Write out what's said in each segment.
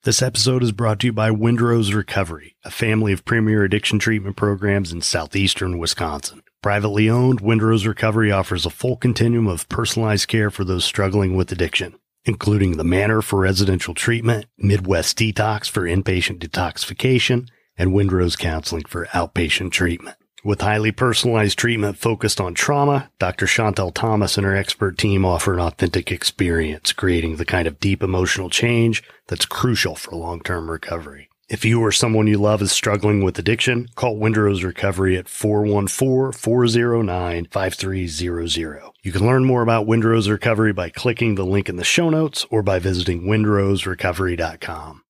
This episode is brought to you by Windrose Recovery, a family of premier addiction treatment programs in southeastern Wisconsin. Privately owned, Windrose Recovery offers a full continuum of personalized care for those struggling with addiction, including the Manor for residential treatment, Midwest Detox for inpatient detoxification, and Windrose Counseling for outpatient treatment. With highly personalized treatment focused on trauma, Dr. Chantel Thomas and her expert team offer an authentic experience, creating the kind of deep emotional change that's crucial for long-term recovery. If you or someone you love is struggling with addiction, call Windrose Recovery at 414-409-5300. You can learn more about Windrose Recovery by clicking the link in the show notes or by visiting windroserecovery.com.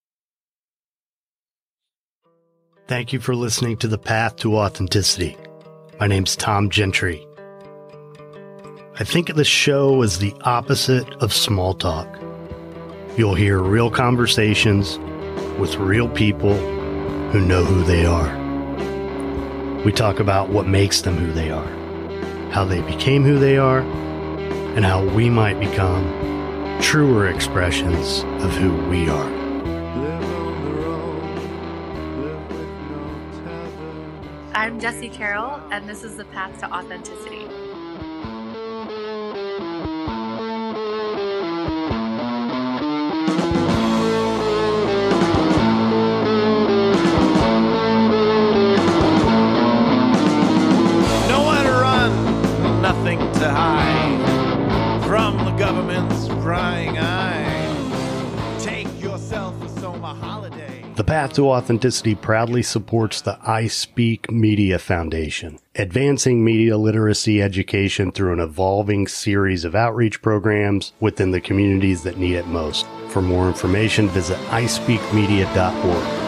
Thank you for listening to The Path to Authenticity. My name's Tom Gentry. I think of the show as the opposite of small talk. You'll hear real conversations with real people who know who they are. We talk about what makes them who they are, how they became who they are, and how we might become truer expressions of who we are. I'm Jesi Carroll, and this is The Path to Authenticity. Nowhere to run, nothing to hide from the government's prying eye. Take yourself a summer holiday. The Path to Authenticity proudly supports the I Speak Media Foundation, advancing media literacy education through an evolving series of outreach programs within the communities that need it most. For more information, visit ispeakmedia.org.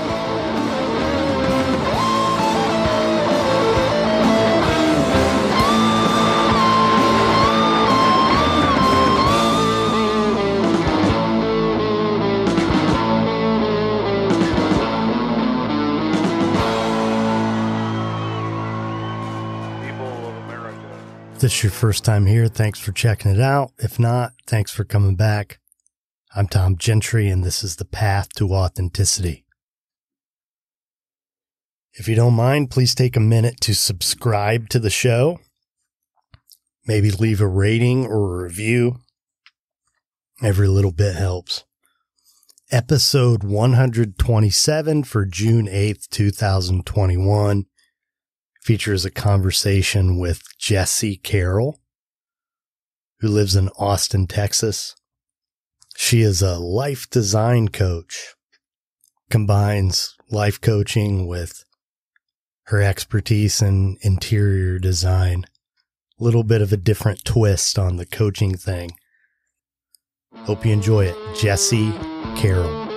If this is your first time here, thanks for checking it out. If not, thanks for coming back. I'm Tom Gentry, and this is The Path to Authenticity. If you don't mind, please take a minute to subscribe to the show. Maybe leave a rating or a review. Every little bit helps. Episode 127 for June 8th, 2021. Features a conversation with Jesi Carroll, who lives in Austin, Texas. She is a life design coach, combines life coaching with her expertise in interior design. A little bit of a different twist on the coaching thing. Hope you enjoy it. Jesi Carroll.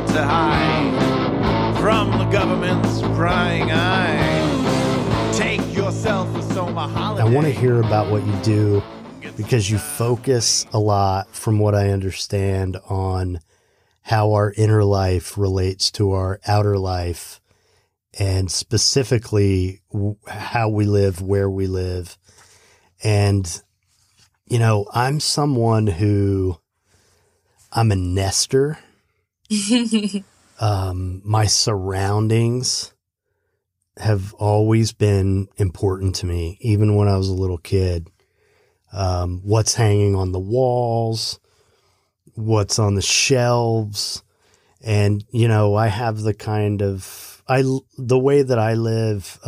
To hide from the government's prying eye. Take yourself a summer holiday. I want to hear about what you do because you focus a lot, from what I understand, on how our inner life relates to our outer life, and specifically how we live, where we live. And, you know, I'm a nester. My surroundings have always been important to me, even when I was a little kid. What's hanging on the walls, what's on the shelves. And, you know, I have the way that I live,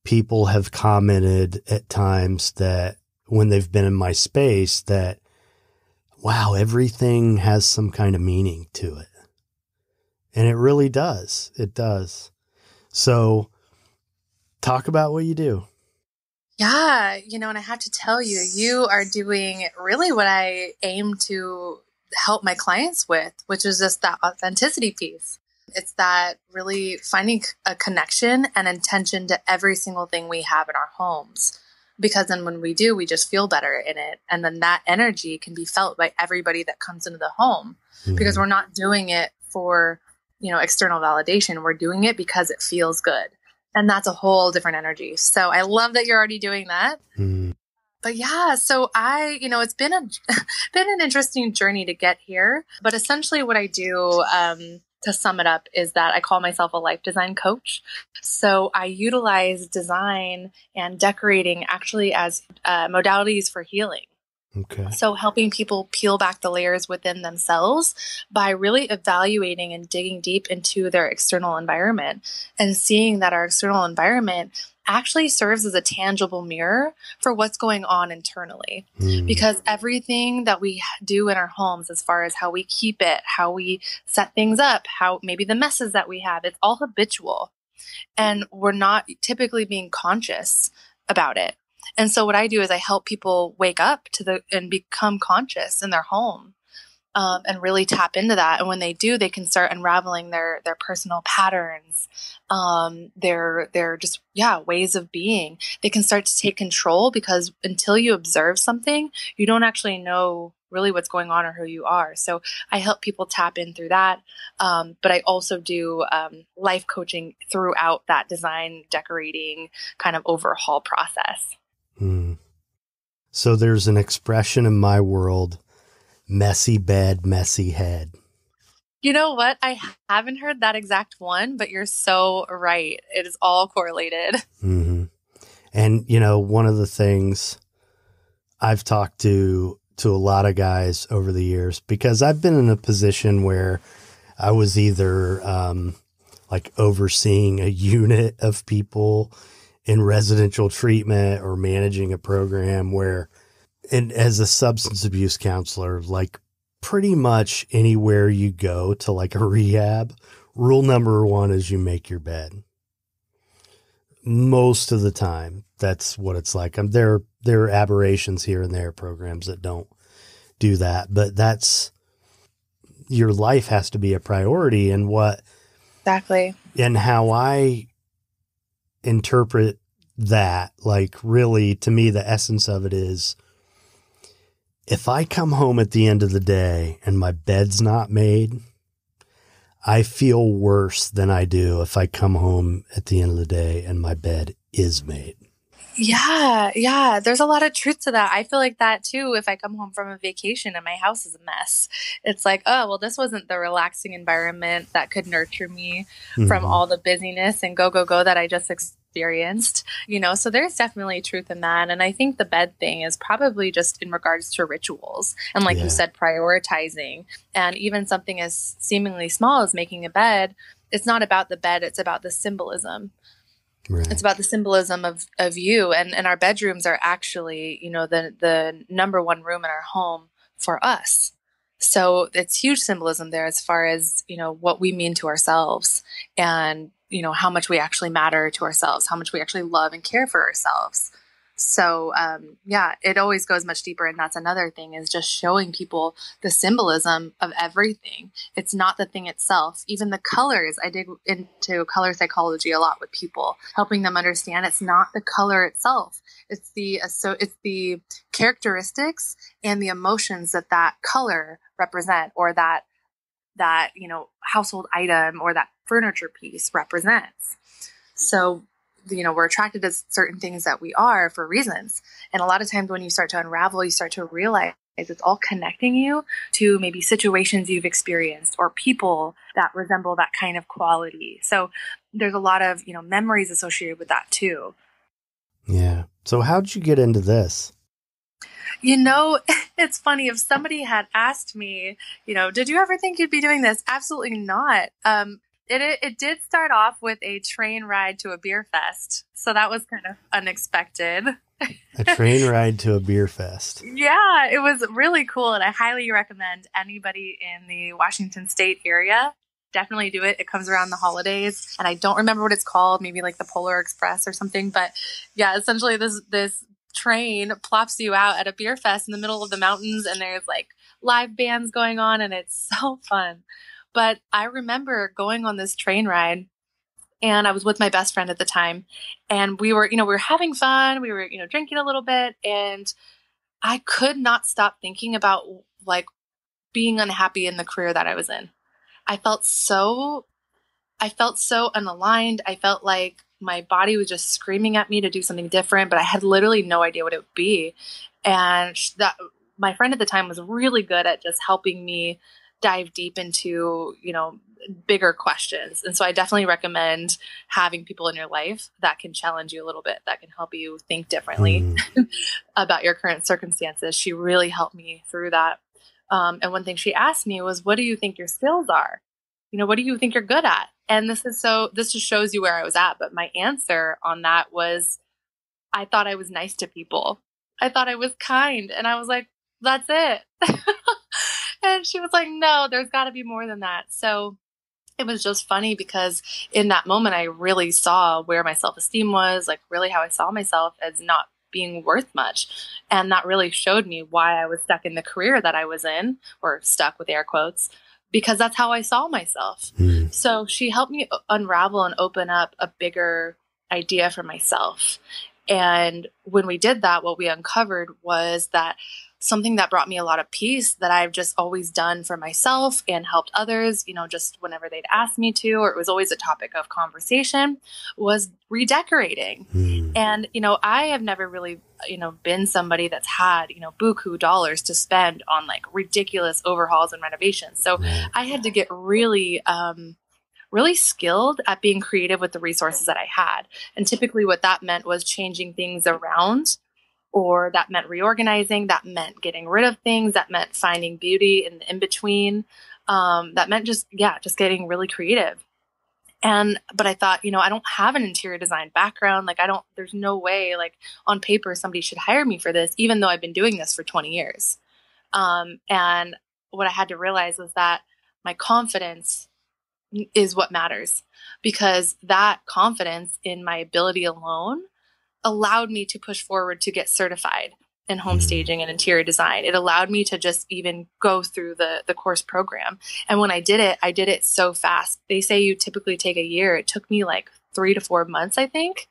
people have commented at times that when they've been in my space that, wow, everything has some kind of meaning to it. And it really does. It does. So talk about what you do. Yeah, and I have to tell you, you are doing really what I aim to help my clients with, which is just that authenticity piece. It's that really finding a connection and intention to every single thing we have in our homes. Because then when we do, we just feel better in it. And then that energy can be felt by everybody that comes into the home, because we're not doing it for, external validation. We're doing it because it feels good. And that's a whole different energy. So I love that you're already doing that. Mm. But yeah, so it's been been an interesting journey to get here. But essentially what I do, to sum it up, is that I call myself a life design coach. So I utilize design and decorating actually as modalities for healing. Okay. So helping people peel back the layers within themselves by really evaluating and digging deep into their external environment and seeing that our external environment actually serves as a tangible mirror for what's going on internally. Because everything that we do in our homes, as far as how we keep it, how we set things up, how maybe the messes that we have, it's all habitual. And we're not typically being conscious about it. And so what I do is I help people wake up and become conscious in their home, and really tap into that. And when they do, they can start unraveling their personal patterns, their just, ways of being. They can start to take control, because until you observe something, you don't actually know really what's going on or who you are. So I help people tap in through that. But I also do life coaching throughout that design, decorating kind of overhaul process. So there's an expression in my world: messy bed, messy head. You know what? I haven't heard that exact one, but you're so right. It is all correlated. Mm-hmm. And, one of the things I've talked to a lot of guys over the years, because I've been in a position where I was either like overseeing a unit of people in residential treatment or managing a program where, and as a substance abuse counselor, like pretty much anywhere you go to like a rehab, rule number one is you make your bed. Most of the time, that's what it's like. There are aberrations here and there, programs that don't do that, but your life has to be a priority. And Exactly. And how I interpret that, like, really, to me, the essence of it is, if I come home at the end of the day and my bed's not made, I feel worse than I do if I come home at the end of the day and my bed is made. Yeah. There's a lot of truth to that. I feel like that too. If I come home from a vacation and my house is a mess, it's like, oh, well, this wasn't the relaxing environment that could nurture me from all the busyness and go that I just experienced, so there's definitely truth in that. And I think the bed thing is probably just in regards to rituals. And like you said, prioritizing, and even something as seemingly small as making a bed. It's not about the bed. It's about the symbolism. Right. It's about the symbolism of you, and our bedrooms are actually, the number one room in our home for us. So it's huge symbolism there as far as, what we mean to ourselves, and, how much we actually matter to ourselves, how much we actually love and care for ourselves. So, it always goes much deeper. And that's another thing, is just showing people the symbolism of everything. It's not the thing itself. Even the colors, I dig into color psychology a lot with people, helping them understand it's not the color itself. It's the characteristics and the emotions that color represent, or that household item or that furniture piece represents. So, we're attracted to certain things that we are for reasons. And a lot of times when you start to unravel, you start to realize it's all connecting you to maybe situations you've experienced or people that resemble that kind of quality. So there's a lot of, memories associated with that too. Yeah. So how'd you get into this? It's funny. If somebody had asked me, did you ever think you'd be doing this? Absolutely not. It did start off with a train ride to a beer fest. So that was kind of unexpected. A train ride to a beer fest. Yeah, it was really cool. And I highly recommend anybody in the Washington State area definitely do it. It comes around the holidays. And I don't remember what it's called, maybe like the Polar Express or something. But yeah, essentially this train plops you out at a beer fest in the middle of the mountains. And there's like live bands going on. And it's so fun. But I remember going on this train ride, and I was with my best friend at the time, and we were having fun. We were, drinking a little bit, and I could not stop thinking about like being unhappy in the career that I was in. I felt so I felt so unaligned. I felt like my body was just screaming at me to do something different, but I had literally no idea what it would be. And that my friend at the time was really good at just helping me dive deep into, bigger questions. And so I definitely recommend having people in your life that can challenge you a little bit, that can help you think differently about your current circumstances. She really helped me through that. And one thing she asked me was, what do you think your skills are? What do you think you're good at? And this just shows you where I was at. But my answer on that was, I thought I was nice to people. I thought I was kind. And I was like, that's it. And she was like, no, there's got to be more than that. So it was just funny because in that moment, I really saw where my self-esteem was, like really how I saw myself as not being worth much. And that really showed me why I was stuck in the career that I was in, or stuck with air quotes, because that's how I saw myself. So she helped me unravel and open up a bigger idea for myself. And when we did that, what we uncovered was that something that brought me a lot of peace that I've just always done for myself and helped others, just whenever they'd ask me to, or it was always a topic of conversation, was redecorating. And, I have never really, been somebody that's had, buku dollars to spend on like ridiculous overhauls and renovations. So I had to get really skilled at being creative with the resources that I had. And typically what that meant was changing things around, or that meant reorganizing, that meant getting rid of things, that meant finding beauty in the in-between. That meant just getting really creative. But I thought, I don't have an interior design background. Like there's no way, like on paper, somebody should hire me for this, even though I've been doing this for 20 years. And what I had to realize was that my confidence is what matters, because that confidence in my ability alone allowed me to push forward to get certified in home staging and interior design. It allowed me to just even go through the course program. And when I did it so fast. They say you typically take a year. It took me like 3 to 4 months, I think,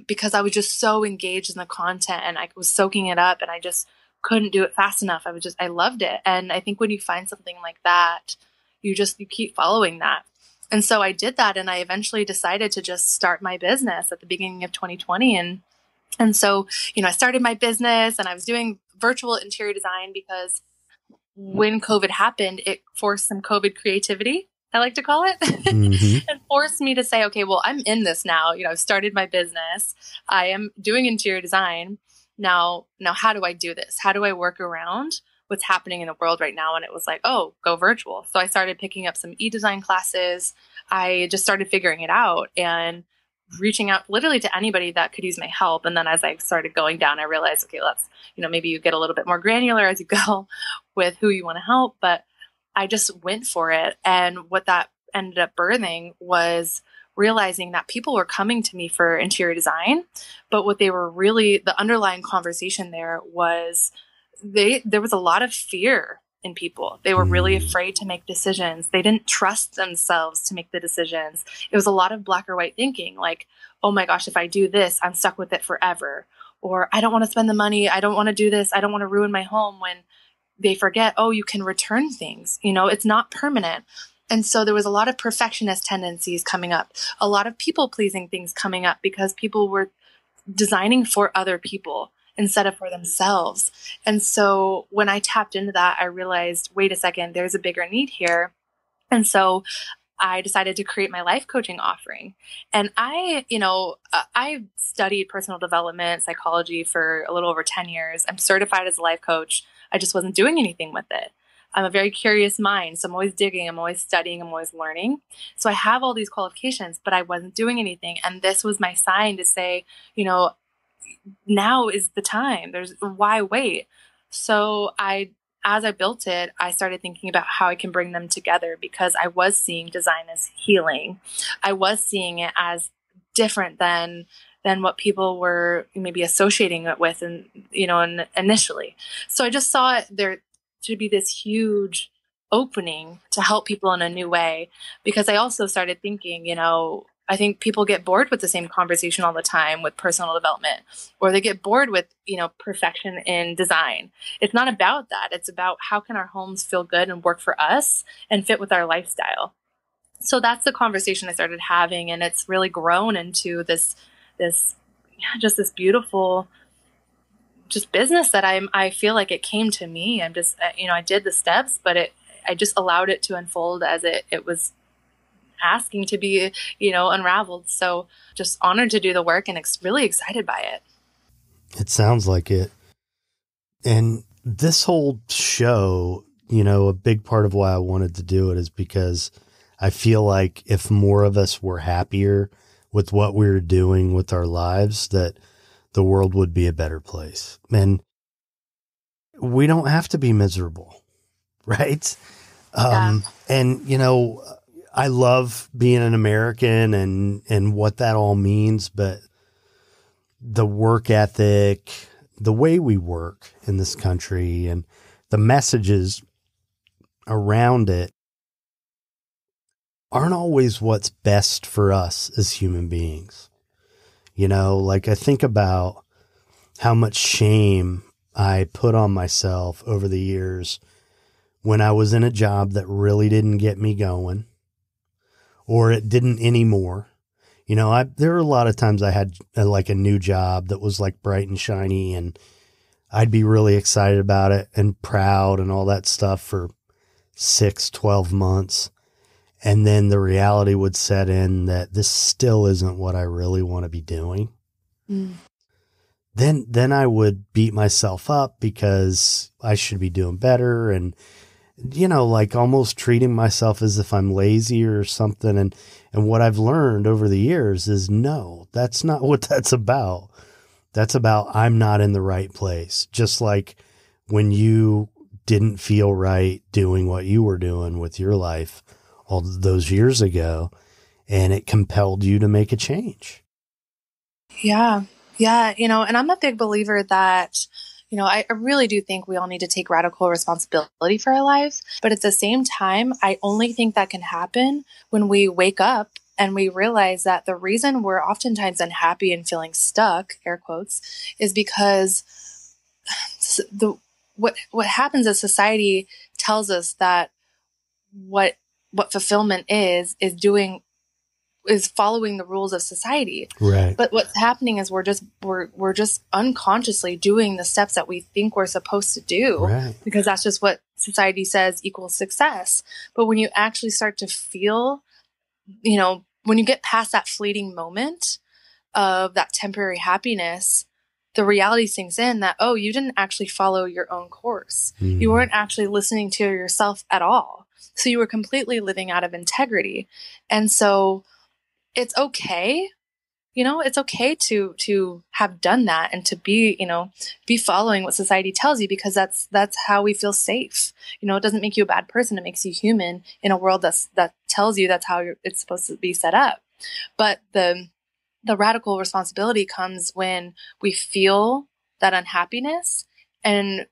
because I was just so engaged in the content and I was soaking it up, and I just couldn't do it fast enough. I loved it. And I think when you find something like that, you keep following that. And so I did that, and I eventually decided to just start my business at the beginning of 2020. And so, I started my business, and I was doing virtual interior design because when COVID happened, it forced some COVID creativity, I like to call it, and forced me to say, okay, well, I'm in this now. I've started my business. I am doing interior design. Now, how do I do this? How do I work around what's happening in the world right now? And it was like, oh, go virtual. So I started picking up some e-design classes. I just started figuring it out and reaching out literally to anybody that could use my help. And then as I started going down, I realized, okay, maybe you get a little bit more granular as you go with who you want to help. But I just went for it. And what that ended up birthing was realizing that people were coming to me for interior design, but what they were really, the underlying conversation there was there was a lot of fear in people. They were really afraid to make decisions. They didn't trust themselves to make the decisions. It was a lot of black or white thinking, like, oh my gosh, if I do this, I'm stuck with it forever. Or I don't want to spend the money. I don't want to do this. I don't want to ruin my home, when they forget, oh, you can return things. It's not permanent. And so there was a lot of perfectionist tendencies coming up, a lot of people pleasing things coming up, because people were designing for other people instead of for themselves. And so when I tapped into that, I realized, wait a second, there's a bigger need here. And so I decided to create my life coaching offering. And I studied personal development, psychology for a little over 10 years. I'm certified as a life coach. I just wasn't doing anything with it. I'm a very curious mind. So I'm always digging, I'm always studying, I'm always learning. So I have all these qualifications, but I wasn't doing anything. And this was my sign to say, now is the time. Why wait? So as I built it, I started thinking about how I can bring them together, because I was seeing design as healing. I was seeing it as different than what people were maybe associating it with, and initially. So I just saw it there to be this huge opening to help people in a new way, because I also started thinking, I think people get bored with the same conversation all the time with personal development, or they get bored with, perfection in design. It's not about that. It's about how can our homes feel good and work for us and fit with our lifestyle. So that's the conversation I started having, and it's really grown into this just this beautiful just business that I feel like it came to me. I'm just, I did the steps, but I just allowed it to unfold as it was asking to be, unraveled. So just honored to do the work and really excited by it. It sounds like it. And this whole show, a big part of why I wanted to do it is because I feel like if more of us were happier with what we were doing with our lives, that the world would be a better place. And we don't have to be miserable, right? Yeah. And, I love being an American and what that all means, but the work ethic, the way we work in this country and the messages around it aren't always what's best for us as human beings. Like I think about how much shame I put on myself over the years when I was in a job that really didn't get me going, or it didn't anymore. There were a lot of times I had like a new job that was like bright and shiny, and I'd be really excited about it and proud and all that stuff for 6-12 months. And then the reality would set in that this still isn't what I really want to be doing. Mm. Then I would beat myself up because I should be doing better, and like almost treating myself as if I'm lazy or something. And what I've learned over the years is no, that's not what that's about. That's about I'm not in the right place. Just like when you didn't feel right doing what you were doing with your life all those years ago, and it compelled you to make a change. Yeah. Yeah. And I'm a big believer that, I really do think we all need to take radical responsibility for our lives. But at the same time, I only think that can happen when we wake up and we realize that the reason we're oftentimes unhappy and feeling stuck, air quotes, is because what happens is society tells us that what fulfillment is following the rules of society. Right. But what's happening is we're just unconsciously doing the steps that we think we're supposed to do, right, because that's just what society says equals success. But when you actually start to feel, when you get past that fleeting moment of that temporary happiness, the reality sinks in that, oh, you didn't actually follow your own course. Mm-hmm. You weren't actually listening to yourself at all. So you were completely living out of integrity. And so it's okay, it's okay to have done that and to be following what society tells you, because that's how we feel safe. It doesn't make you a bad person. It makes you human in a world that tells you that's how it's supposed to be set up. But the radical responsibility comes when we feel that unhappiness, and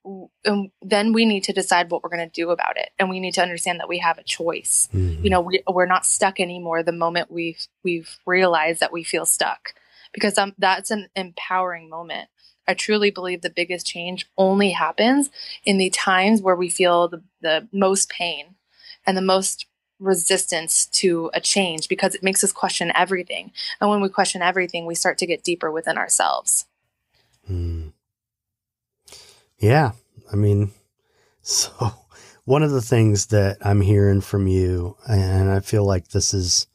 then we need to decide what we're going to do about it. And we need to understand that we have a choice. Mm-hmm. We're not stuck anymore the moment we've realized that we feel stuck, because that's an empowering moment. I truly believe the biggest change only happens in the times where we feel the most pain and the most resistance to a change, because it makes us question everything. And when we question everything, we start to get deeper within ourselves. Yeah. So one of the things that I'm hearing from you, and I feel like this has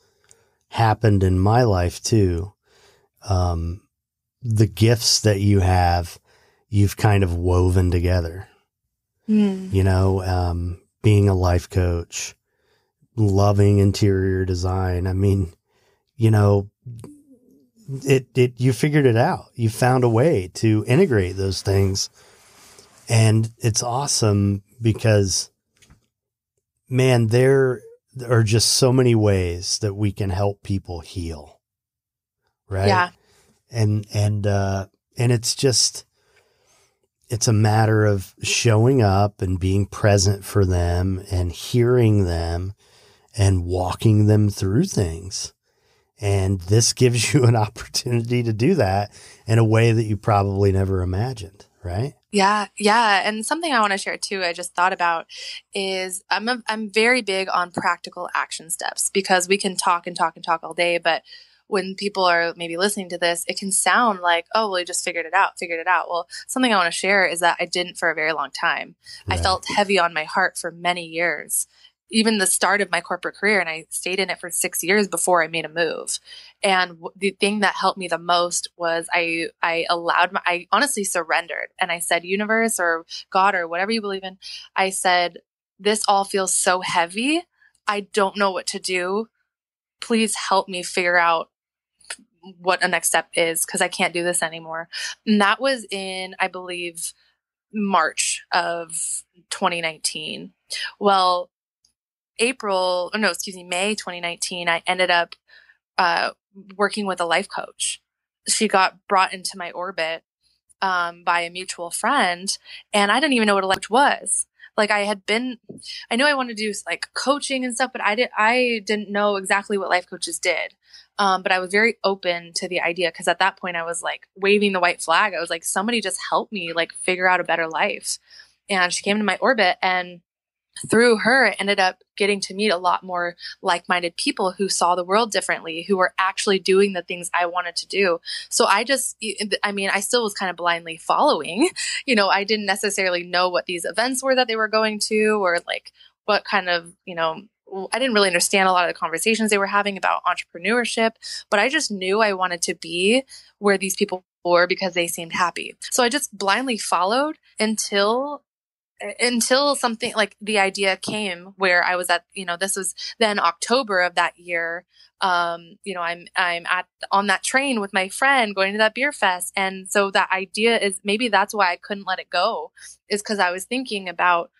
happened in my life too, the gifts that you have, you've kind of woven together. Being a life coach, loving interior design. You figured it out. You found a way to integrate those things. And it's awesome because, man, there are just so many ways that we can help people heal. Right. Yeah. And it's a matter of showing up and being present for them and hearing them and walking them through things. And this gives you an opportunity to do that in a way that you probably never imagined, right? Yeah, yeah. And something I want to share too, I just thought about is I'm very big on practical action steps, because we can talk and talk and talk all day, but when people are maybe listening to this, it can sound like, oh, well, you just figured it out, figured it out. Well, something I want to share is that I didn't for a very long time. I Right. felt heavy on my heart for many years, even the start of my corporate career, and I stayed in it for 6 years before I made a move. And the thing that helped me the most was I honestly surrendered, and I said, universe or God or whatever you believe in, I said, this all feels so heavy. I don't know what to do. Please help me figure out what a next step is, because I can't do this anymore. And that was in, I believe, March of 2019. Well, May 2019, I ended up working with a life coach. She got brought into my orbit by a mutual friend, and I didn't even know what a life coach was. Like, I knew I wanted to do like coaching and stuff, but I didn't know exactly what life coaches did. But I was very open to the idea, because at that point I was like waving the white flag. I was like, somebody just help me like figure out a better life. And she came into my orbit, and through her, I ended up getting to meet a lot more like-minded people who saw the world differently, who were actually doing the things I wanted to do. So I still was kind of blindly following. I didn't necessarily know what these events were that they were going to, or like what kind of, I didn't really understand a lot of the conversations they were having about entrepreneurship, but I just knew I wanted to be where these people were because they seemed happy. So I just blindly followed until something like the idea came where I was at, this was then October of that year. I'm on that train with my friend going to that beer fest. And so that idea is, maybe that's why I couldn't let it go, is because I was thinking about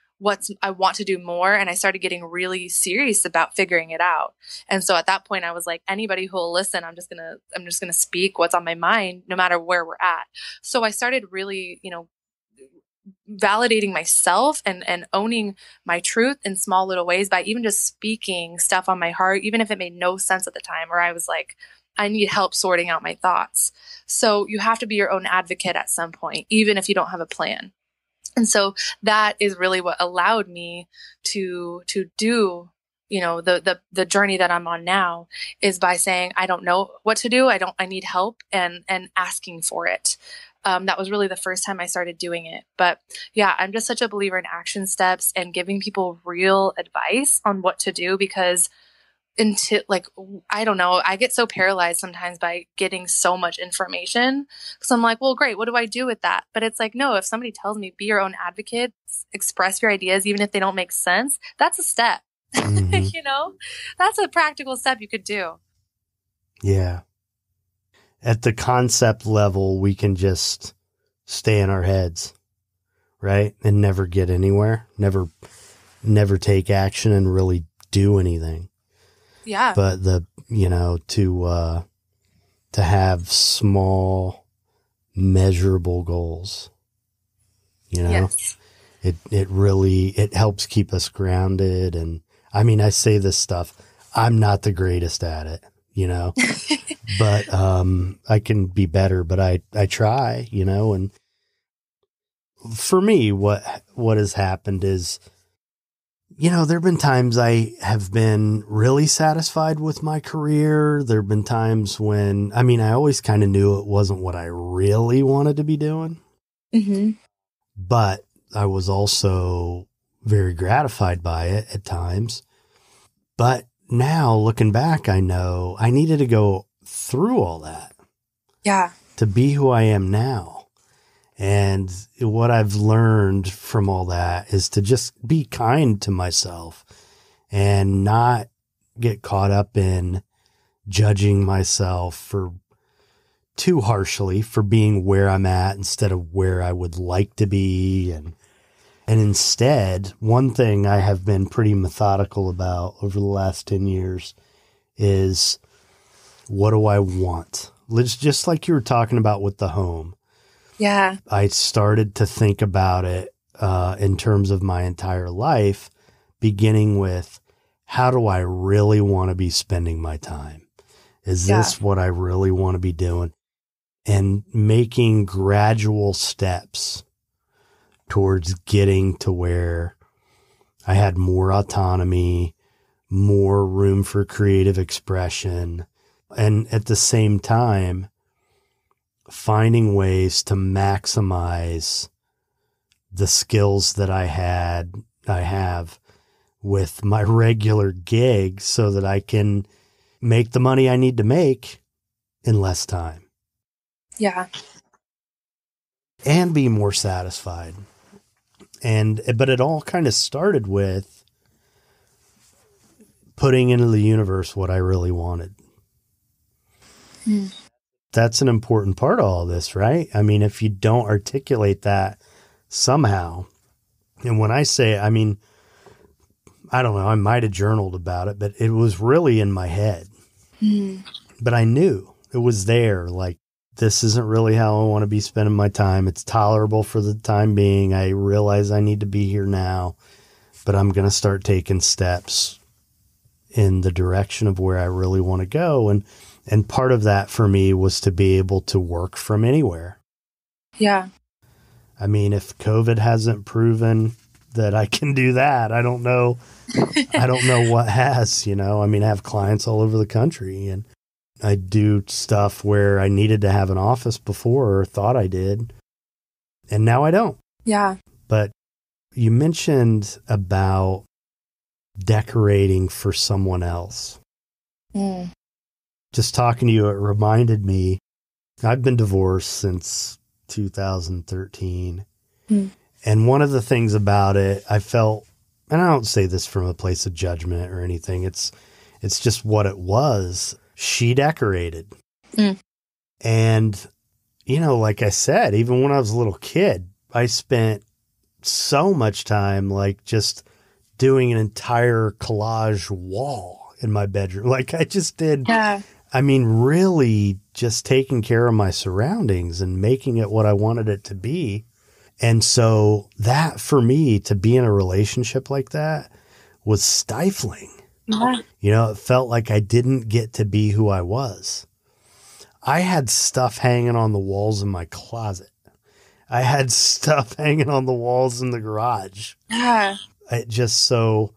I want to do more. And I started getting really serious about figuring it out. And so at that point I was like, anybody who will listen, I'm just going to speak what's on my mind, no matter where we're at. So I started really, validating myself and owning my truth in small little ways by even just speaking stuff on my heart, even if it made no sense at the time, or I was like, I need help sorting out my thoughts. So you have to be your own advocate at some point, even if you don't have a plan. And so that is really what allowed me to do, the journey that I'm on now, is by saying, I don't know what to do. I need help, and asking for it. That was really the first time I started doing it. But yeah, I'm just such a believer in action steps and giving people real advice on what to do, because I don't know, I get so paralyzed sometimes by getting so much information, because I'm like, well, great, what do I do with that? But it's like, no, if somebody tells me, be your own advocate, express your ideas, even if they don't make sense, that's a step. Mm-hmm. That's a practical step you could do. Yeah. At the concept level, we can just stay in our heads, right? And never get anywhere, never take action and really do anything. Yeah. But to have small, measurable goals, Yes. it really helps keep us grounded. And I mean, I say this stuff, I'm not the greatest at it, but I can be better, but I try, and for me, what has happened is, there've been times I have been really satisfied with my career. There've been times when, I always kind of knew it wasn't what I really wanted to be doing, Mm-hmm. but I was also very gratified by it at times. But now looking back, I know I needed to go through all that. Yeah. To be who I am now. And what I've learned from all that is to just be kind to myself and not get caught up in judging myself for too harshly for being where I'm at instead of where I would like to be. And instead, one thing I have been pretty methodical about over the last 10 years is, what do I want? Just like you were talking about with the home. Yeah. I started to think about it in terms of my entire life, beginning with, how do I really want to be spending my time? Is this what I really want to be doing? And making gradual steps towards getting to where I had more autonomy, more room for creative expression, and at the same time, finding ways to maximize the skills that I have with my regular gig so that I can make the money I need to make in less time. Yeah. And be more satisfied. But it all kind of started with putting into the universe what I really wanted. That's an important part of all this, right? I mean, if you don't articulate that somehow, and when I say, I mean, I don't know, I might have journaled about it, but it was really in my head. But I knew it was there. Like, this isn't really how I want to be spending my time. It's tolerable for the time being. I realize I need to be here now, but I'm going to start taking steps in the direction of where I really want to go. And part of that for me was to be able to work from anywhere. Yeah. I mean, if COVID hasn't proven that I can do that, I don't know. I don't know what has, I mean, I have clients all over the country, and I do stuff where I needed to have an office before or thought I did, and now I don't. Yeah. But you mentioned about decorating for someone else. Just talking to you, it reminded me, I've been divorced since 2013. And one of the things about it, I felt, and I don't say this from a place of judgment or anything, it's just what it was. She decorated. And, like I said, even when I was a little kid, I spent so much time like just doing an entire collage wall in my bedroom. Like I just did. Yeah. I mean, really just taking care of my surroundings and making it what I wanted it to be. And so that for me to be in a relationship like that was stifling. Yeah. It felt like I didn't get to be who I was. I had stuff hanging on the walls in my closet. I had stuff hanging on the walls in the garage. Yeah. So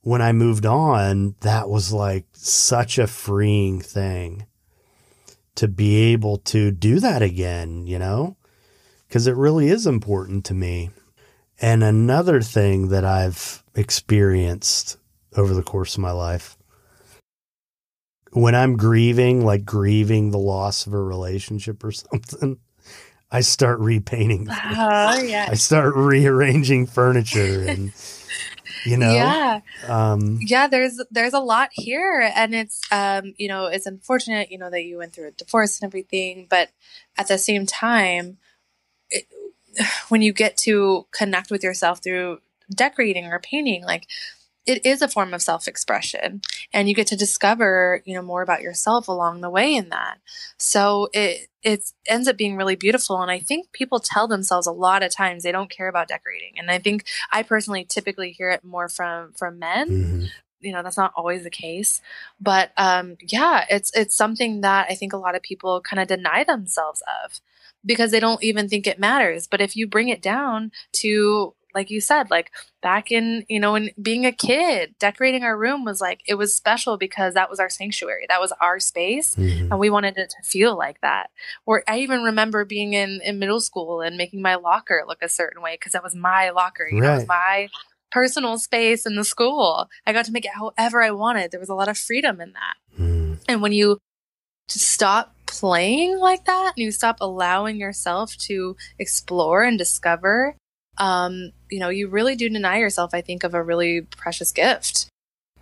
when I moved on, that was like such a freeing thing to be able to do that again, because it really is important to me. And another thing that I've experienced over the course of my life, when I'm grieving the loss of a relationship or something, I start repainting. Yeah. I start rearranging furniture and, Yeah. Yeah, there's a lot here, and it's, it's unfortunate, that you went through a divorce and everything, but at the same time, when you get to connect with yourself through decorating or painting, like, it is a form of self-expression, and you get to discover, more about yourself along the way in that. So it ends up being really beautiful. And I think people tell themselves a lot of times they don't care about decorating. And I think I personally typically hear it more from men. That's not always the case, but it's something that I think a lot of people kind of deny themselves of because they don't even think it matters. But if you bring it down to, like you said, like back in, in being a kid, decorating our room was like, it was special because that was our sanctuary. That was our space. And we wanted it to feel like that. Or I even remember being in middle school and making my locker look a certain way because that was my locker. It was my personal space in the school. I got to make it however I wanted. There was a lot of freedom in that. And when you stop playing like that and you stop allowing yourself to explore and discover, you really do deny yourself, I think, of a really precious gift.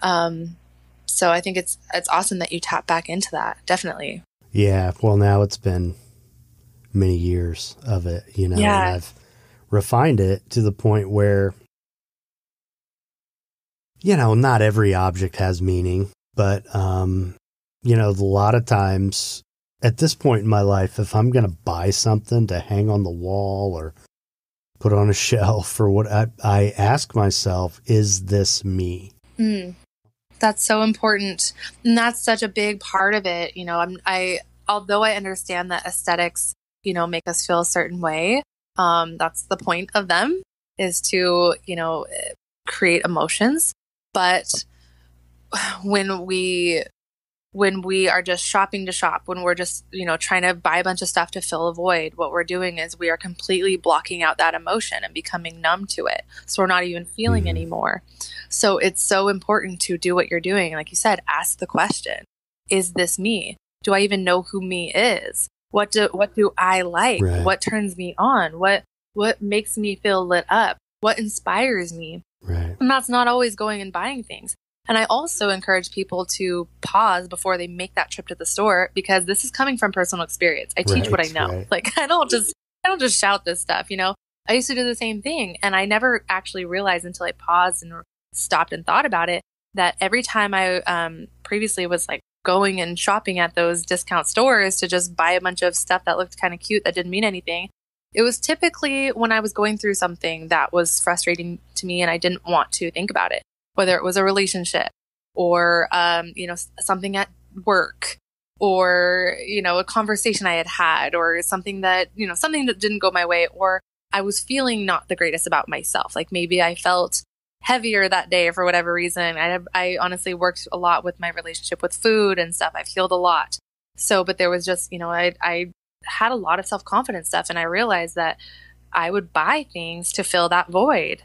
So I think it's awesome that you tap back into that. Definitely. Yeah. Well, now it's been many years of it, and I've refined it to the point where, not every object has meaning, but, a lot of times at this point in my life, if I'm going to buy something to hang on the wall or put on a shelf or what, I ask myself, is this me? That's so important. And that's such a big part of it. Although I understand that aesthetics, make us feel a certain way, That's the point of them, is to, create emotions. But when we are just shopping to shop, when we're just, trying to buy a bunch of stuff to fill a void, what we're doing is we are completely blocking out that emotion and becoming numb to it. So we're not even feeling anymore. So it's so important to do what you're doing. Like you said, ask the question, is this me? Do I even know who me is? What do I like? Right. What turns me on? What makes me feel lit up? What inspires me? Right. And that's not always going and buying things. And I also encourage people to pause before they make that trip to the store, because this is coming from personal experience. I teach what I know. Right. Like, I don't just shout this stuff, I used to do the same thing, and I never actually realized until I paused and stopped and thought about it, that every time I previously was like going and shopping at those discount stores to just buy a bunch of stuff that looked kind of cute that didn't mean anything, it was typically when I was going through something that was frustrating to me and I didn't want to think about it, whether it was a relationship or, something at work, or, a conversation I had, or something that didn't go my way, or I was feeling not the greatest about myself. Like maybe I felt heavier that day for whatever reason. I honestly worked a lot with my relationship with food and stuff. I've healed a lot. So, but there was just, I had a lot of self-confidence stuff, and I realized that I would buy things to fill that void.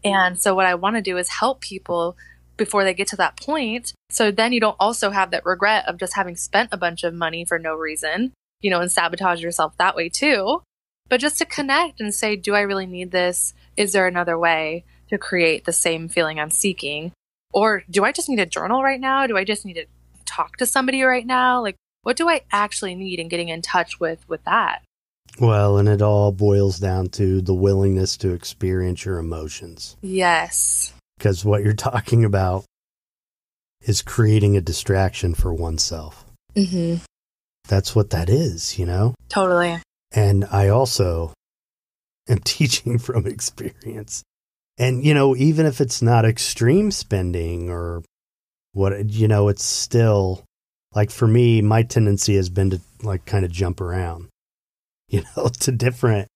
And so what I want to do is help people before they get to that point. So then you don't also have that regret of just having spent a bunch of money for no reason, and sabotage yourself that way too. But just to connect and say, do I really need this? Is there another way to create the same feeling I'm seeking? Or do I just need a journal right now? Do I just need to talk to somebody right now? Like, what do I actually need, and getting in touch with that? Well, and it all boils down to the willingness to experience your emotions. Yes. Because what you're talking about is creating a distraction for oneself. Mm-hmm. That's what that is, Totally. And I also am teaching from experience. And, even if it's not extreme spending or what, it's still, like for me, my tendency has been to like kind of jump around, to different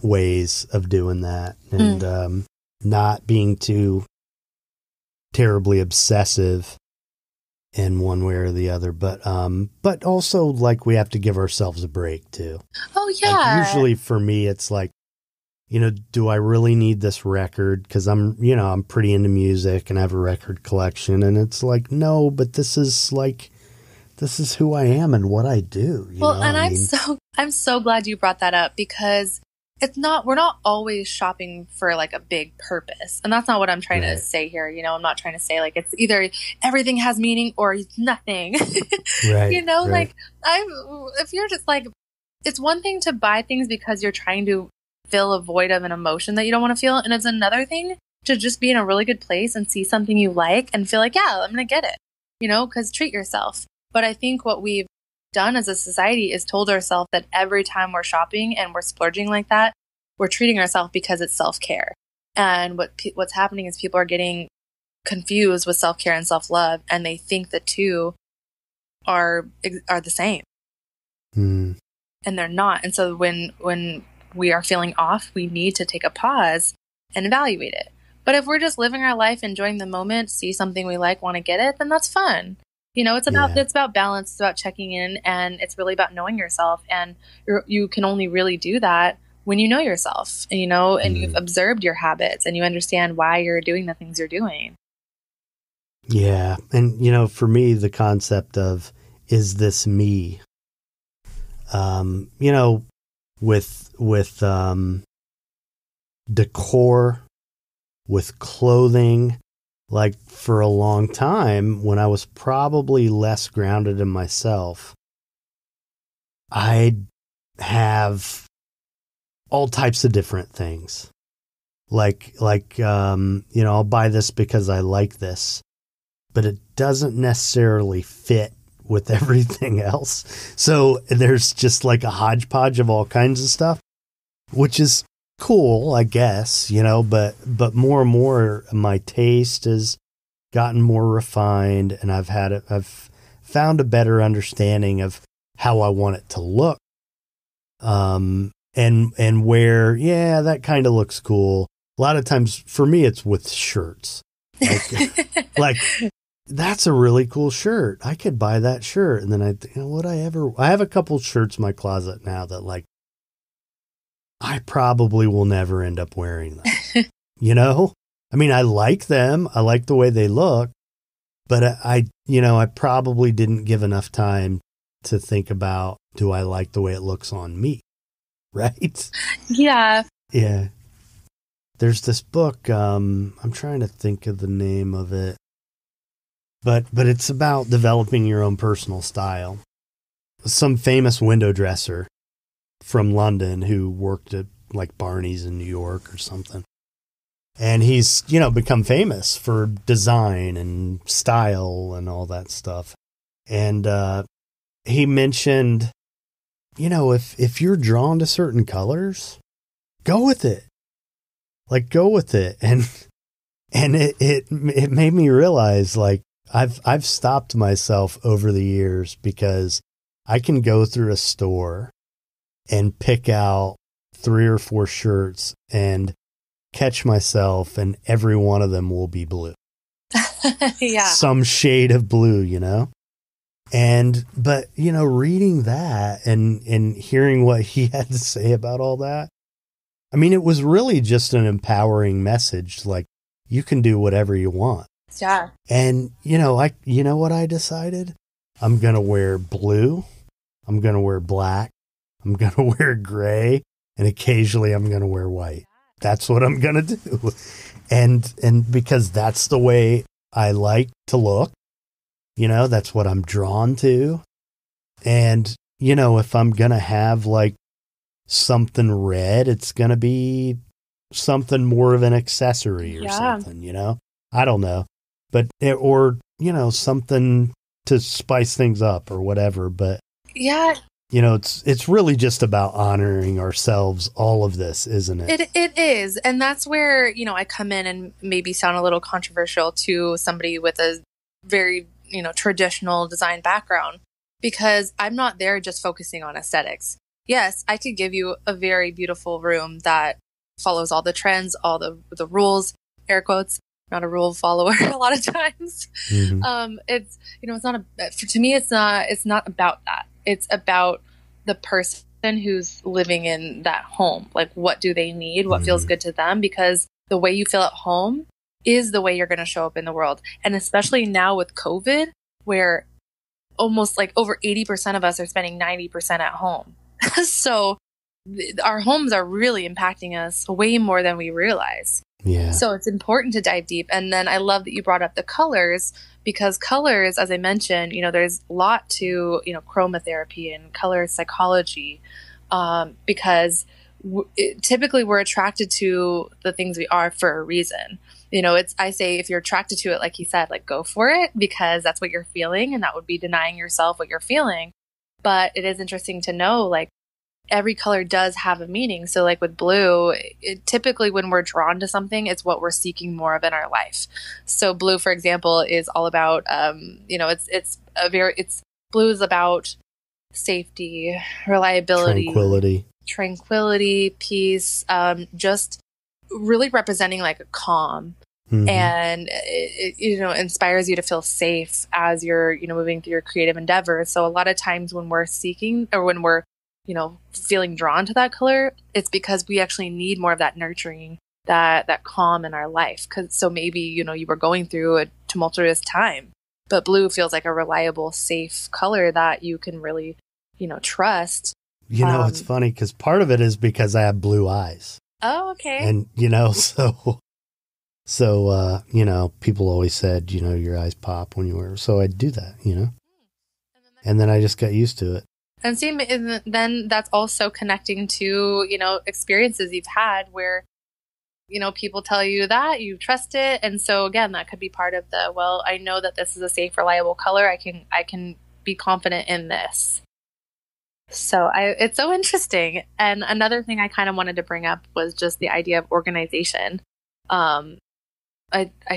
ways of doing that, and not being too terribly obsessive in one way or the other. But also like we have to give ourselves a break too. Oh yeah. Like usually for me, it's like, do I really need this record? Because I'm pretty into music and I have a record collection, and it's like, no, but this is who I am and what I do. I'm so glad you brought that up, because we're not always shopping for like a big purpose. And that's not what I'm trying to say here. I'm not trying to say like it's either everything has meaning or it's nothing. Right. Like if you're just like, it's one thing to buy things because you're trying to fill a void of an emotion that you don't want to feel. And it's another thing to just be in a really good place and see something you like and feel like, yeah, I'm going to get it, because treat yourself. But I think what we've done as a society is told ourselves that every time we're shopping and we're splurging like that, we're treating ourselves because it's self-care. And what's happening is people are getting confused with self-care and self-love, and they think the two are the same. And they're not. And so when we are feeling off, we need to take a pause and evaluate it. But if we're just living our life, enjoying the moment, see something we like, want to get it, then that's fun. It's about balance, it's about checking in, and it's really about knowing yourself. And you can only really do that when you know yourself, and and you've observed your habits, and you understand why you're doing the things you're doing. Yeah. And, for me, the concept of, is this me? With decor, with clothing, like for a long time when I was probably less grounded in myself, I'd have all types of different things. I'll buy this because I like this, but it doesn't necessarily fit with everything else. So there's just like a hodgepodge of all kinds of stuff, which is cool, I guess, but more and more my taste has gotten more refined, and I've found a better understanding of how I want it to look. and wear, yeah, that kind of looks cool. A lot of times for me, it's with shirts. Like that's a really cool shirt. I could buy that shirt. And then I have a couple shirts in my closet now that like, I probably will never end up wearing them. I mean, I like them. I like the way they look, but I probably didn't give enough time to think about, do I like the way it looks on me? Right? Yeah. Yeah. There's this book, I'm trying to think of the name of it, but it's about developing your own personal style. Some famous window dresser from London who worked at like Barney's in New York or something. And he's, become famous for design and style and all that stuff. And he mentioned, if you're drawn to certain colors, go with it. Like, go with it. And it made me realize, like, I've stopped myself over the years because I can go through a store and pick out 3 or 4 shirts and catch myself, and every one of them will be blue. Yeah. Some shade of blue, But reading that and hearing what he had to say about all that, I mean, it was really just an empowering message. Like, you can do whatever you want. Yeah. And, what I decided? I'm going to wear blue. I'm going to wear black. I'm going to wear gray. And occasionally I'm going to wear white. That's what I'm going to do. And because that's the way I like to look, that's what I'm drawn to. And, if I'm going to have like something red, it's going to be something more of an accessory or something, I don't know, but, something to spice things up or whatever. But yeah, it's really just about honoring ourselves, all of this, isn't it? It is. And that's where, I come in and maybe sound a little controversial to somebody with a very, traditional design background, because I'm not there just focusing on aesthetics. Yes, I could give you a very beautiful room that follows all the trends, all the rules, air quotes, not a rule follower a lot of times. Mm-hmm. It's, it's not to me, it's not about that. It's about the person who's living in that home. Like, what do they need? What feels good to them? Because the way you feel at home is the way you're going to show up in the world. And especially now with COVID, where almost like over 80% of us are spending 90% at home. So our homes are really impacting us way more than we realize. Yeah. So it's important to dive deep. And then I love that you brought up the colors, because colors, as I mentioned, there's a lot to, chromotherapy and color psychology, because typically we're attracted to the things we are for a reason. I say, if you're attracted to it, like he said, like, go for it, because that's what you're feeling, and that would be denying yourself what you're feeling. But it is interesting to know, like, every color does have a meaning. So like with blue, typically when we're drawn to something, it's what we're seeking more of in our life. So blue, for example, is all about, blue is about safety, reliability, tranquility, peace, just really representing like a calm. Mm-hmm. And it inspires you to feel safe as you're, moving through your creative endeavors. So a lot of times when we're seeking, or when we're, feeling drawn to that color, it's because we actually need more of that nurturing, that calm in our life. So maybe, you were going through a tumultuous time, but blue feels like a reliable, safe color that you can really, trust. It's funny because part of it is because I have blue eyes. Oh, okay. And, so, people always said, your eyes pop when you wear, so I'd do that, and then I just got used to it. And see, then that's also connecting to, experiences you've had where, people tell you that you trust it. And so again, that could be part of I know that this is a safe, reliable color. I can be confident in this. So it's so interesting. And another thing I kind of wanted to bring up was just the idea of organization. I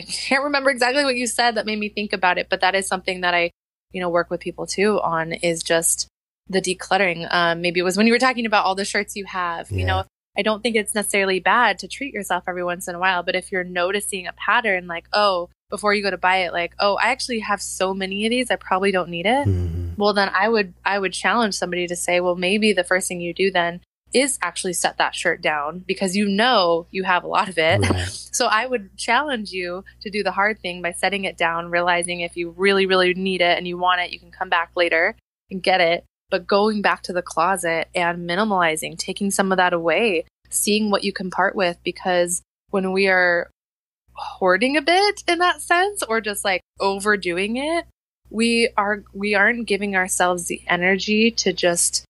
can't remember exactly what you said that made me think about it, but that is something that I, work with people too on, is just the decluttering. Maybe it was when you were talking about all the shirts you have, you know, I don't think it's necessarily bad to treat yourself every once in a while, but if you're noticing a pattern, like, oh, before you go to buy it, like, oh, I actually have so many of these, I probably don't need it. Well, then I would challenge somebody to say, well, maybe the first thing you do then is actually set that shirt down because you know you have a lot of it. Right. So I would challenge you to do the hard thing by setting it down, realizing if you really, really need it and you want it, you can come back later and get it. But going back to the closet and minimalizing, taking some of that away, seeing what you can part with, because when we are hoarding a bit in that sense, or just like overdoing it, we aren't giving ourselves the energy to just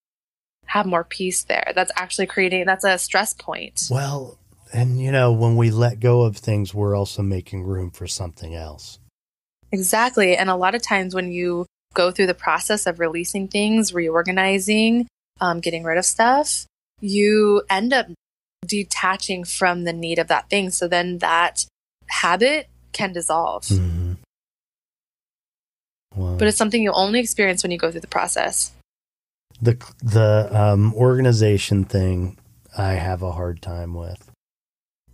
have more peace there. That's actually that's a stress point. Well, and you know, when we let go of things, we're also making room for something else. Exactly. And a lot of times when you go through the process of releasing things, reorganizing, getting rid of stuff, you end up detaching from the need of that thing. So then that habit can dissolve. Wow. But it's something you only experience when you go through the process. The organization thing, I have a hard time with.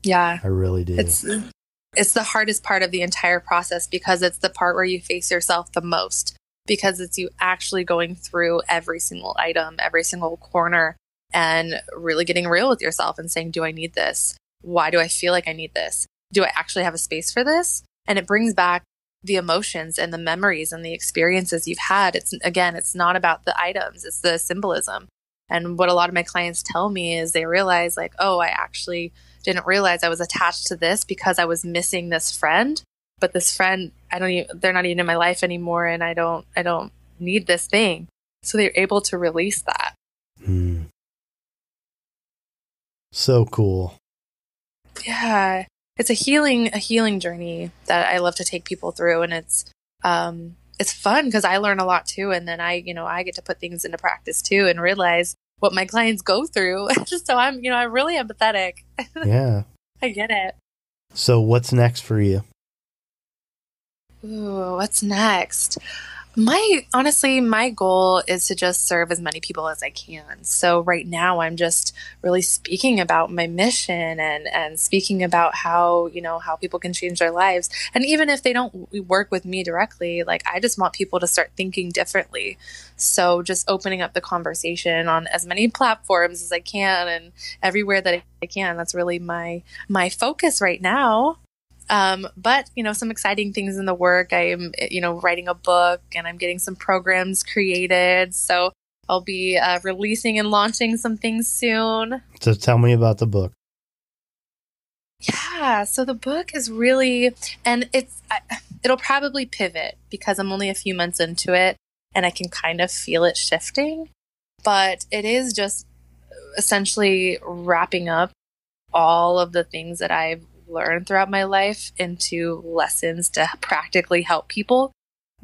Yeah. I really do. It's the hardest part of the entire process because it's the part where you face yourself the most, because it's you actually going through every single item, every single corner, and really getting real with yourself and saying, do I need this? Why do I feel like I need this? Do I actually have a space for this? And it brings back the emotions and the memories and the experiences you've had. It's not about the items, it's the symbolism. And what a lot of my clients tell me is they realize like, oh, I actually didn't realize I was attached to this because I was missing this friend. But this friend, they're not even in my life anymore, and I don't need this thing. So they're able to release that. So cool. Yeah. It's a healing journey that I love to take people through, and it's fun because I learn a lot too, and then I get to put things into practice too and realize what my clients go through. So I'm really empathetic. Yeah. I get it. So what's next for you? Ooh, what's next? My goal is to just serve as many people as I can. So right now I'm just really speaking about my mission and speaking about how people can change their lives. And even if they don't work with me directly, like I just want people to start thinking differently. So just opening up the conversation on as many platforms as I can and everywhere that I can. That's really my focus right now. But some exciting things in the work. I am, writing a book, and I'm getting some programs created. So I'll be releasing and launching some things soon. So tell me about the book. Yeah. So the book is really, and it'll probably pivot because I'm only a few months into it and I can kind of feel it shifting, but it is just essentially wrapping up all of the things that I've learned throughout my life into lessons to practically help people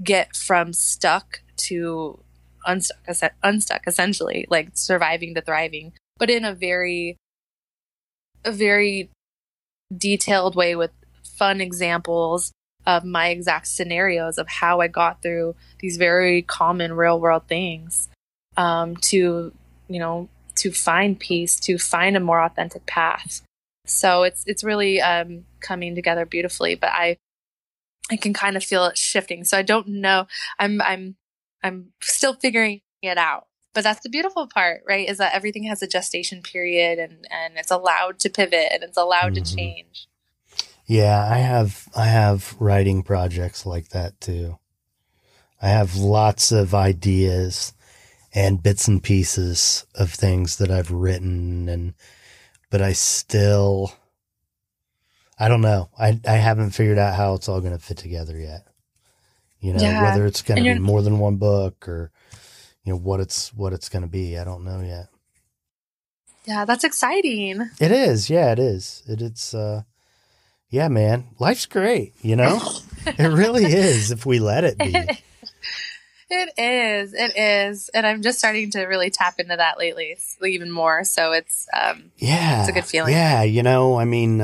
get from stuck to unstuck essentially, like surviving to thriving, but in a very detailed way with fun examples of my exact scenarios of how I got through these very common real world things, to find peace, to find a more authentic path. So it's really coming together beautifully, but I can kind of feel it shifting. So I don't know. I'm still figuring it out. But that's the beautiful part, right? Is that everything has a gestation period, and it's allowed to pivot and it's allowed to change. Yeah, I have writing projects like that too. I have lots of ideas and bits and pieces of things that I've written, but I don't know. I haven't figured out how it's all going to fit together yet. Whether it's going to be more than one book or, what it's going to be. I don't know yet. Yeah, that's exciting. It is. Yeah, it is. Yeah, man, life's great. It really is if we let it be. It is. And I'm just starting to really tap into that lately even more. So it's a good feeling. Yeah. I'm in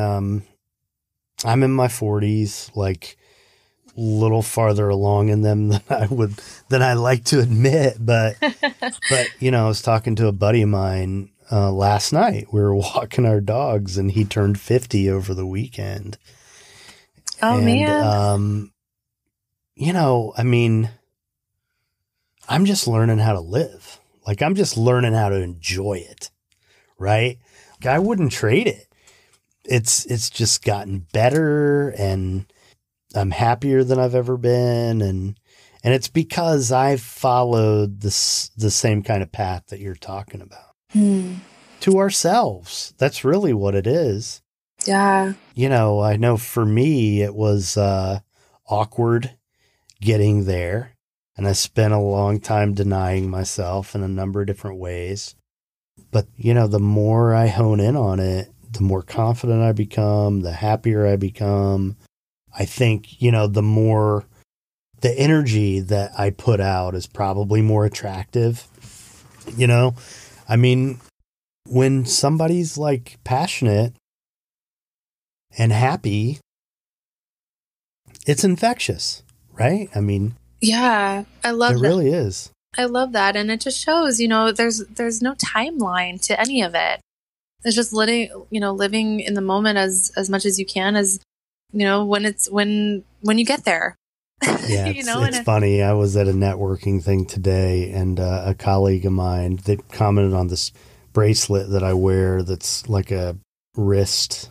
my 40s. Like little farther along in them than I like to admit. But I was talking to a buddy of mine last night. We were walking our dogs, and he turned 50 over the weekend. Oh, man. I'm just learning how to live. Like, I'm just learning how to enjoy it, right? Like, I wouldn't trade it. It's just gotten better, and I'm happier than I've ever been. And it's because I've followed the same kind of path that you're talking about. To ourselves. That's really what it is. Yeah. I know for me, it was awkward getting there. And I spent a long time denying myself in a number of different ways. But, the more I hone in on it, the more confident I become, the happier I become. I think, the more the energy that I put out is probably more attractive. When somebody's like passionate and happy, it's infectious, right? Yeah, I love that. It really is. I love that. And it just shows, there's no timeline to any of it. It's just living in the moment as much as you can, as, when you get there. Yeah, it's funny. I was at a networking thing today, and a colleague of mine, they commented on this bracelet that I wear that's like a wrist,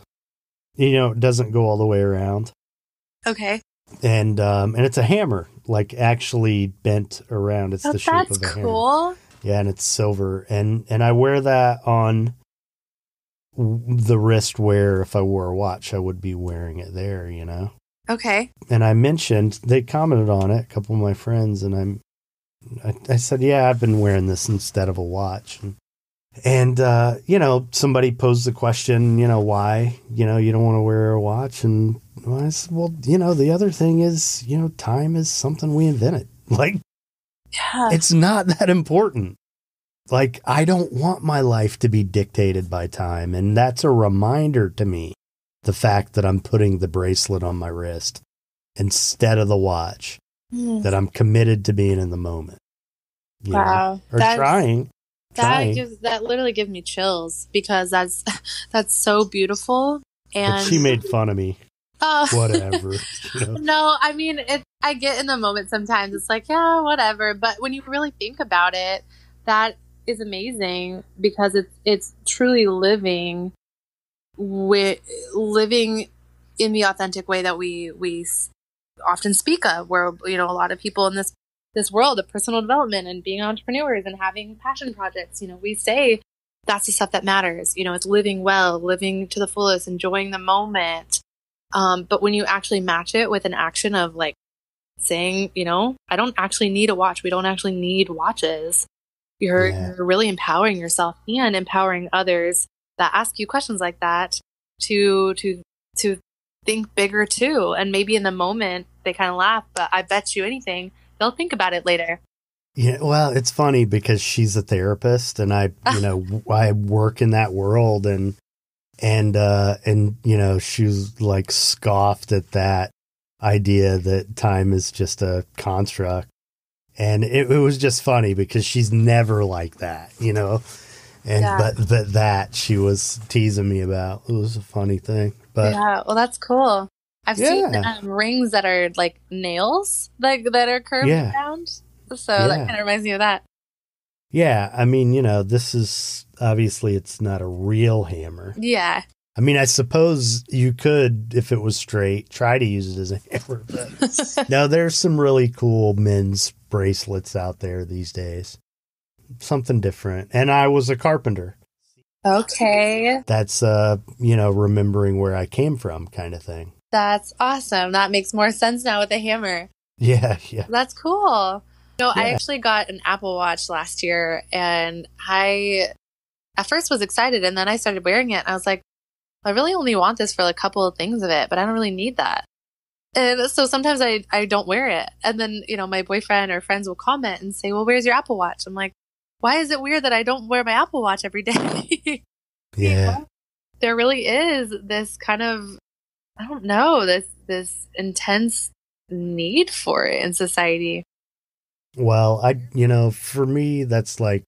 it doesn't go all the way around. Okay. And it's a hammer, like actually bent around. It's the shape of a hammer. That's cool. Yeah, and it's silver. And I wear that on the wrist where if I wore a watch, I would be wearing it there, Okay. And I mentioned, they commented on it, a couple of my friends, and I said, yeah, I've been wearing this instead of a watch. And somebody posed the question, why, you don't want to wear a watch. And I said, well, the other thing is, time is something we invented. Like, It's not that important. Like, I don't want my life to be dictated by time. And that's a reminder to me, the fact that I'm putting the bracelet on my wrist instead of the watch, that I'm committed to being in the moment. Wow. Or trying. That literally gives me chills, because that's so beautiful. And but she made fun of me. Oh, whatever. No, I get in the moment sometimes. It's like, yeah, whatever. But when you really think about it, that is amazing, because it's truly living in the authentic way that we often speak of, where a lot of people in this world of personal development and being entrepreneurs and having passion projects, we say that's the stuff that matters. It's living well, living to the fullest, enjoying the moment. But when you actually match it with an action of like saying, I don't actually need a watch. We don't actually need watches. You're really empowering yourself and empowering others that ask you questions like that to think bigger too. And maybe in the moment they kind of laugh, but I bet you anything, they'll think about it later. Yeah, well, it's funny because she's a therapist, and I work in that world, and she was like scoffed at that idea that time is just a construct. And it was just funny because she's never like that, but that she was teasing me about. It was a funny thing. But yeah, well, that's cool. I've seen rings that are like nails, like that are curved around. So that kind of reminds me of that. Yeah, this is obviously, it's not a real hammer. Yeah. I suppose you could, if it was straight, try to use it as a hammer. But no, there's some really cool men's bracelets out there these days. Something different. And I was a carpenter. Okay. That's, remembering where I came from kind of thing. That's awesome. That makes more sense now with a hammer. Yeah. That's cool. I actually got an Apple Watch last year, and I at first was excited, and then I started wearing it, and I was like, I really only want this for a couple of things of it, but I don't really need that. And so sometimes I don't wear it. And then, my boyfriend or friends will comment and say, well, where's your Apple Watch? I'm like, why is it weird that I don't wear my Apple Watch every day? Yeah. There really is this kind of, I don't know, this intense need for it in society. Well, for me, that's like,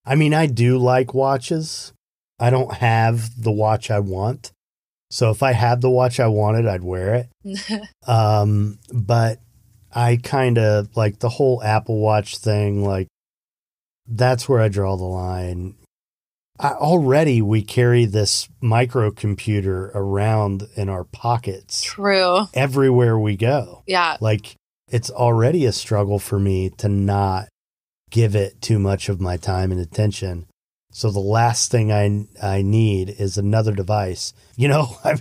I do like watches. I don't have the watch I want. So if I had the watch I wanted, I'd wear it. But I kind of like the whole Apple Watch thing. Like, that's where I draw the line. Already we carry this microcomputer around in our pockets. True. Everywhere we go. Yeah. Like, it's already a struggle for me to not give it too much of my time and attention. So the last thing I need is another device. I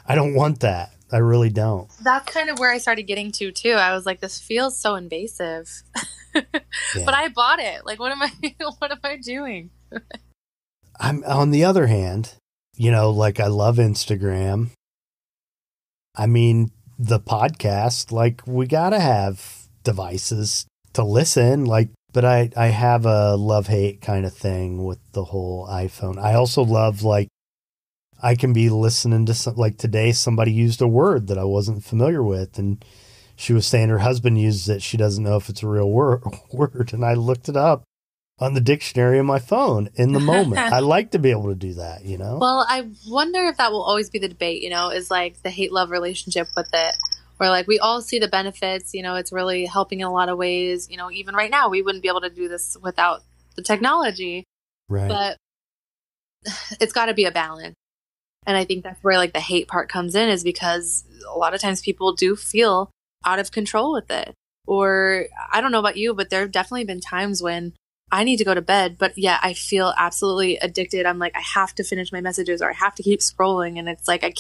don't want that. I really don't. That's kind of where I started getting to too. I was like, this feels so invasive. Yeah. But I bought it. Like, what am I doing? I'm on the other hand, like I love Instagram. The podcast, like we gotta have devices to listen, like, but I have a love-hate kind of thing with the whole iPhone. I also love, like, I can be listening to like today somebody used a word that I wasn't familiar with, and she was saying her husband uses it. She doesn't know if it's a real word, and I looked it up on the dictionary on my phone in the moment. I like to be able to do that, Well, I wonder if that will always be the debate, is like the hate-love relationship with it. Where like we all see the benefits, it's really helping in a lot of ways. Even right now, we wouldn't be able to do this without the technology. Right. But it's got to be a balance. And I think that's where like the hate part comes in, is because a lot of times people do feel out of control with it. Or I don't know about you, but there have definitely been times when I need to go to bed, but yeah, I feel absolutely addicted. I'm like, I have to finish my messages or I have to keep scrolling. And it's like, I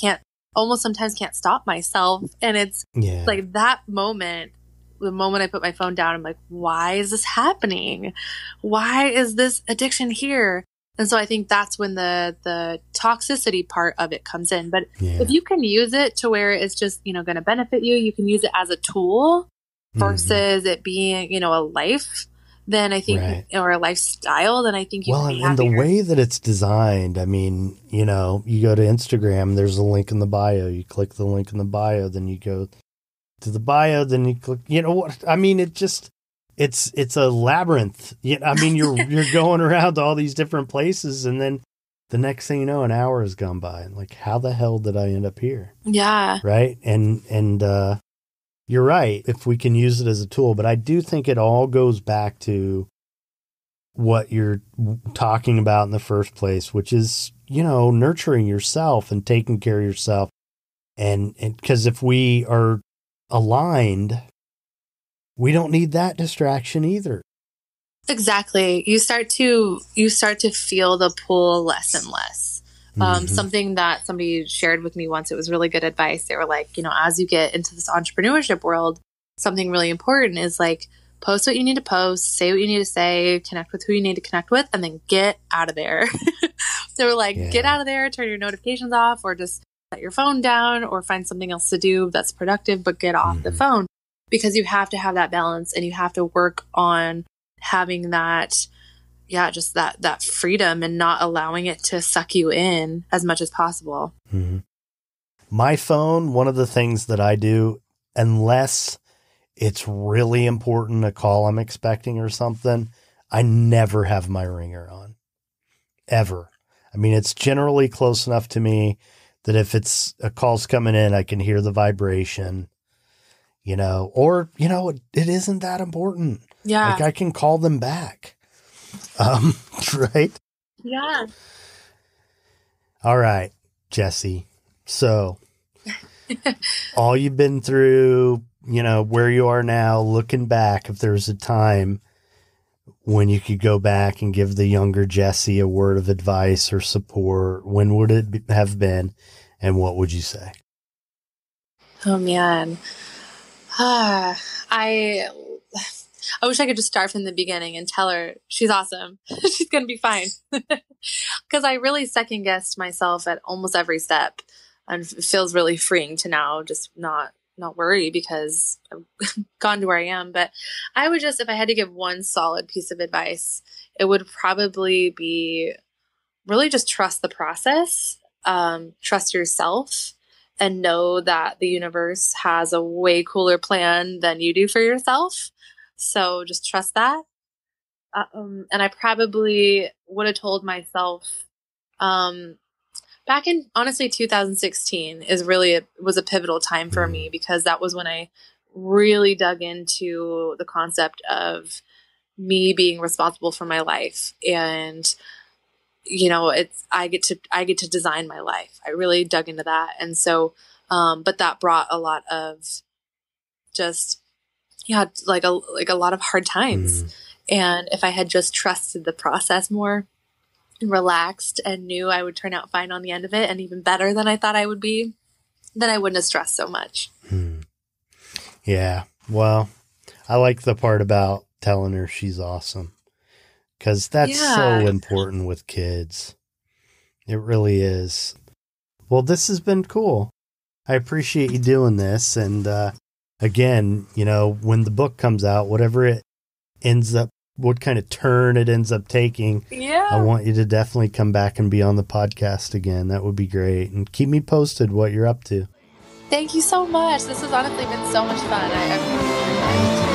sometimes can't stop myself. And it's like that moment, the moment I put my phone down, I'm like, why is this happening? Why is this addiction here? And so I think that's when the toxicity part of it comes in. But if you can use it to where it's just, going to benefit you, you can use it as a tool versus it being, a life, then I think, or a lifestyle, then I think you can be happier. And the way that it's designed, you go to Instagram, there's a link in the bio. You click the link in the bio, then you go to the bio, then you click, it just, it's a labyrinth. You're going around to all these different places, and then the next thing you know, an hour has gone by, and like, how the hell did I end up here? Yeah. Right. And you're right, if we can use it as a tool, but I do think it all goes back to what you're talking about in the first place, which is, nurturing yourself and taking care of yourself. And because if we are aligned, we don't need that distraction either. Exactly. You start to feel the pull less and less. Something that somebody shared with me once, it was really good advice. They were like, as you get into this entrepreneurship world, something really important is like, post what you need to post, say what you need to say, connect with who you need to connect with, and then get out of there. So like, get out of there, turn your notifications off, or just set your phone down, or find something else to do that's productive, but get off the phone, because you have to have that balance, and you have to work on having that, just that freedom, and not allowing it to suck you in as much as possible. Mm-hmm. My phone, one of the things that I do, unless it's really important, a call I'm expecting or something, I never have my ringer on. Ever. It's generally close enough to me that if it's a call's coming in, I can hear the vibration, or, it isn't that important. Yeah. Like, I can call them back. Right? Yeah. All right, Jesi. So all you've been through, where you are now, looking back, if there's a time when you could go back and give the younger Jesi a word of advice or support, when would it have been, and what would you say? Oh man. I wish I could just start from the beginning and tell her she's awesome. She's going to be fine. Because I really second guessed myself at almost every step, and it feels really freeing to now just not worry, because I've gone to where I am. But I would just, if I had to give one solid piece of advice, it would probably be really just trust the process, trust yourself, and know that the universe has a way cooler plan than you do for yourself. So just trust that. And I probably would have told myself, back in honestly 2016 was a pivotal time for me, because that was when I really dug into the concept of me being responsible for my life. And I get to design my life. I really dug into that. And so but that brought a lot of just like a lot of hard times. And if I had just trusted the process more, relaxed, and knew I would turn out fine on the end of it, and even better than I thought I would be, then I wouldn't have stressed so much. Yeah. Well, I like the part about telling her she's awesome, because that's so important with kids. It really is. Well, this has been cool. I appreciate you doing this. And again, when the book comes out, whatever it ends up, what kind of turn it ends up taking, I want you to definitely come back and be on the podcast again. That would be great. And keep me posted what you're up to. Thank you so much. This has honestly been so much fun. I really enjoyed it.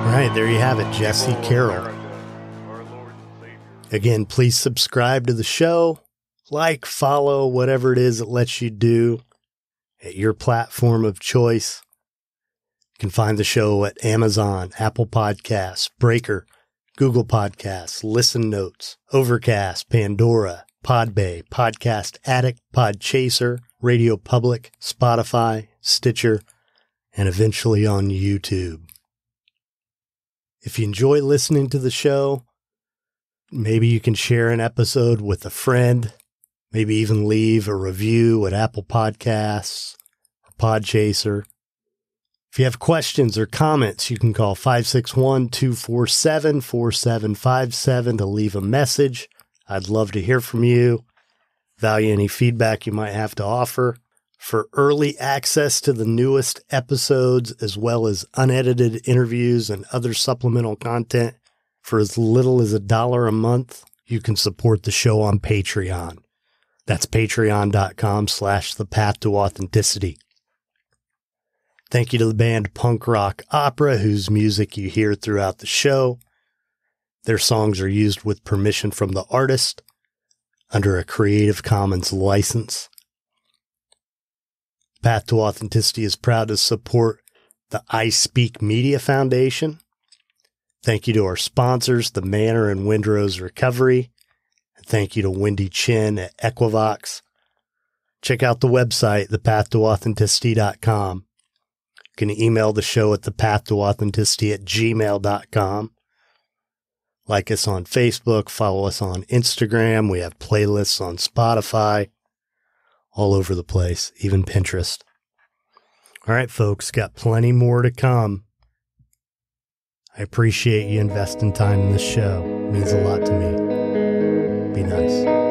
All right, there you have it, Jesi Carroll. Again, please subscribe to the show, like, follow, whatever it is it lets you do at your platform of choice. You can find the show at Amazon, Apple Podcasts, Breaker, Google Podcasts, Listen Notes, Overcast, Pandora, Podbay, Podcast Addict, Podchaser, Radio Public, Spotify, Stitcher, and eventually on YouTube. If you enjoy listening to the show, maybe you can share an episode with a friend, maybe even leave a review at Apple Podcasts or Podchaser. If you have questions or comments, you can call 561-247-4757 to leave a message. I'd love to hear from you. Value any feedback you might have to offer. For early access to the newest episodes, as well as unedited interviews and other supplemental content, for as little as $1 a month, you can support the show on Patreon. That's patreon.com/thepath-to-authenticity. Thank you to the band Punk Rock Opera, whose music you hear throughout the show. Their songs are used with permission from the artist under a Creative Commons license. Path to Authenticity is proud to support the I Speak Media Foundation. Thank you to our sponsors, the Manor and Windrose Recovery. And thank you to Wendy Chin at Equivox. Check out the website, thepathtooauthenticity.com. You can email the show at thepathtooauthenticity@gmail.com. Like us on Facebook, follow us on Instagram. We have playlists on Spotify, all over the place, even Pinterest. All right, folks, got plenty more to come. I appreciate you investing time in this show. It means a lot to me. Be nice.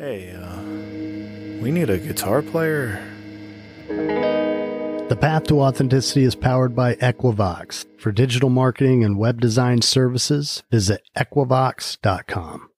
Hey, we need a guitar player. The Path to Authenticity is powered by Equivox. For digital marketing and web design services, visit equivox.com.